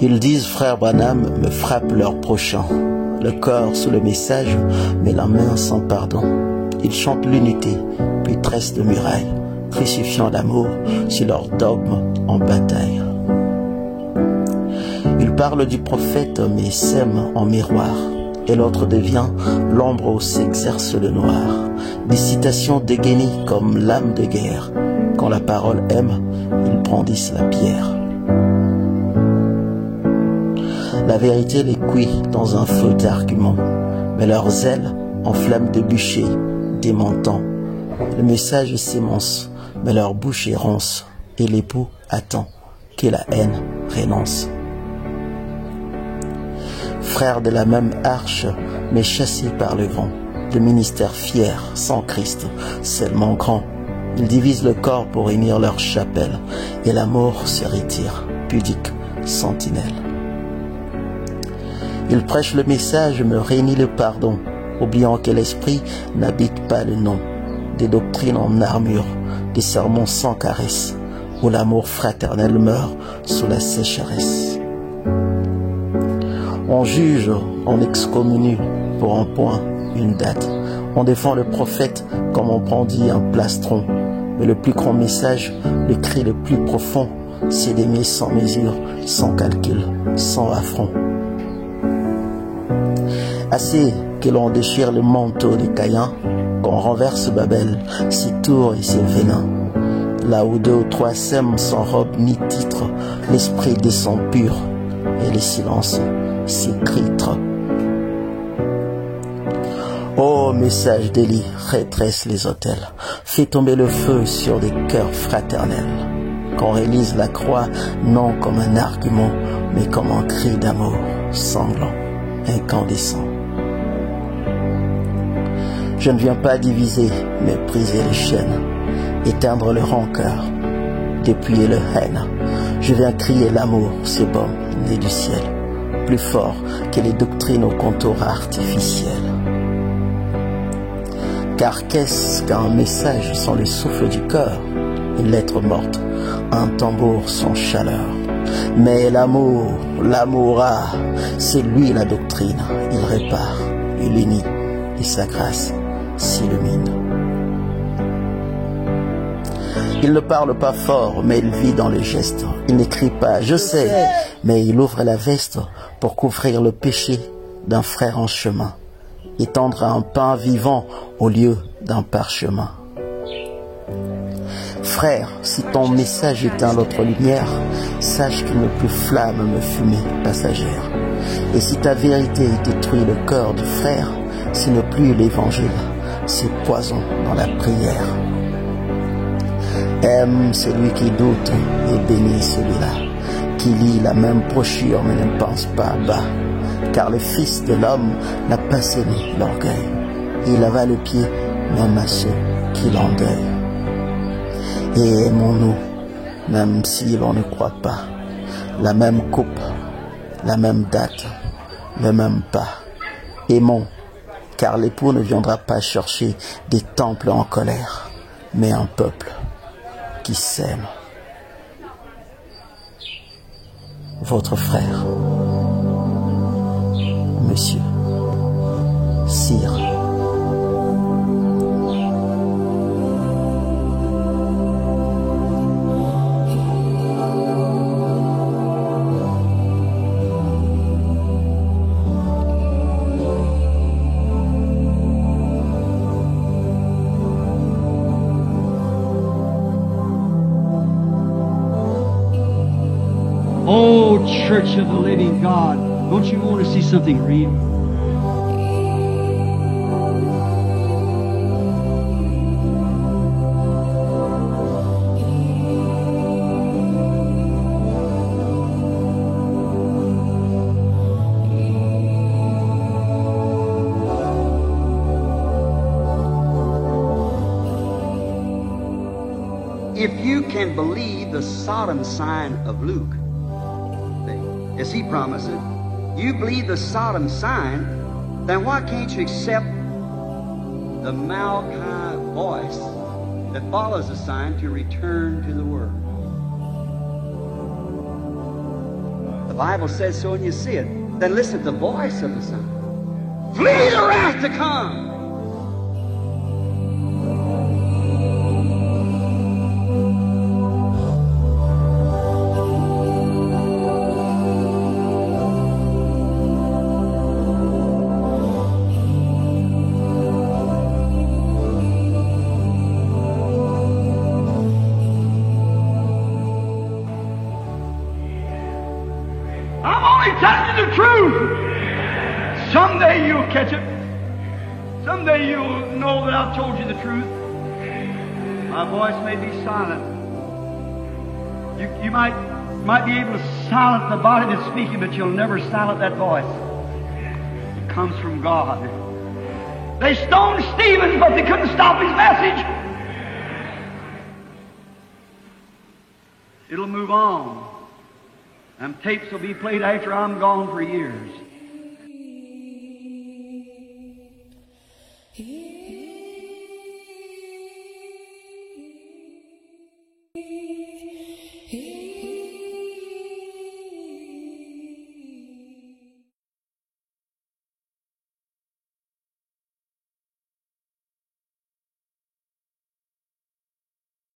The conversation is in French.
Ils disent, frère Branham, me frappe leur prochain. Le corps sous le message, mais la main sans pardon. Ils chantent l'unité, puis tressent de murailles, crucifiant l'amour sur leur dogme en bataille. Ils parlent du prophète, mais s'aiment en miroir, et l'autre devient l'ombre où s'exerce le noir. Des citations dégainées comme lame de guerre. Quand la parole aime, ils brandissent la pierre. La vérité les cuit dans un feu d'arguments, mais leurs ailes enflamment de bûchers démentant. Le message s'émence, mais leur bouche est ronce, et l'époux attend que la haine renonce. Frères de la même arche, mais chassés par le vent, le ministère fier, sans Christ, seulement grand. Ils divisent le corps pour unir leur chapelle, et l'amour se retire, pudique, sentinelle. Ils prêchent le message, me réunit le pardon, oubliant que l'esprit n'habite pas le nom. Des doctrines en armure, des sermons sans caresse, où l'amour fraternel meurt sous la sécheresse. On juge, on excommunie pour un point, une date. On défend le prophète comme on brandit un plastron. Mais le plus grand message, le cri le plus profond, c'est d'aimer sans mesure, sans calcul, sans affront. Assez que l'on déchire le manteau de Caïn, qu'on renverse Babel, ses tours et ses venins. Là où 2 ou 3 s'aiment sans robe ni titre, l'esprit descend pur, et le silence s'écritre. Ô message d'Élie, rétréce les autels, fais tomber le feu sur des cœurs fraternels. Qu'on réalise la croix, non comme un argument, mais comme un cri d'amour, sanglant, incandescent. Je ne viens pas diviser, mais briser les chaînes, éteindre le rancœur, dépouiller le haine. Je viens crier l'amour, ce baume né du ciel, plus fort que les doctrines au contour artificiel. Car qu'est-ce qu'un message sans le souffle du cœur? Une lettre morte, un tambour sans chaleur. Mais l'amour, c'est lui la doctrine. Il répare, il unit, et sa grâce s'illumine. Il ne parle pas fort, mais il vit dans le geste. Il n'écrit pas, je sais, mais il ouvre la veste pour couvrir le péché d'un frère en chemin. Étendre un pain vivant au lieu d'un parchemin. Frère, si ton message éteint l'autre lumière, sache qu'il n'est plus flamme me fumée passagère. Et si ta vérité détruit le cœur du frère, ce n'est plus l'évangile, c'est poison dans la prière. Aime celui qui doute et bénis celui-là, qui lit la même brochure mais ne pense pas bas. Car le Fils de l'homme n'a pas cédé l'orgueil. Il lava le pied même à ceux qui l'endeuillent. Et aimons-nous, même si l'on ne croit pas. La même coupe, la même date, le même pas. Aimons, car l'époux ne viendra pas chercher des temples en colère, mais un peuple qui s'aime. Votre frère, Monsieur Sire. Oh, Church of the Living God, don't you want to see something real? If you can believe the Sodom sign of Luke, as he promised it, you believe the Sodom sign, then why can't you accept the Malachi voice that follows the sign to return to the world? The Bible says so and you see it. Then listen to the voice of the Son. Flee the wrath to come. The truth. Someday you'll catch it. Someday you'll know that I've told you the truth. My voice may be silent. You might be able to silence the body that's speaking, but you'll never silence that voice. It comes from God. They stoned Stephen, but they couldn't stop his message. It'll move on. Them tapes will be played after I'm gone for years.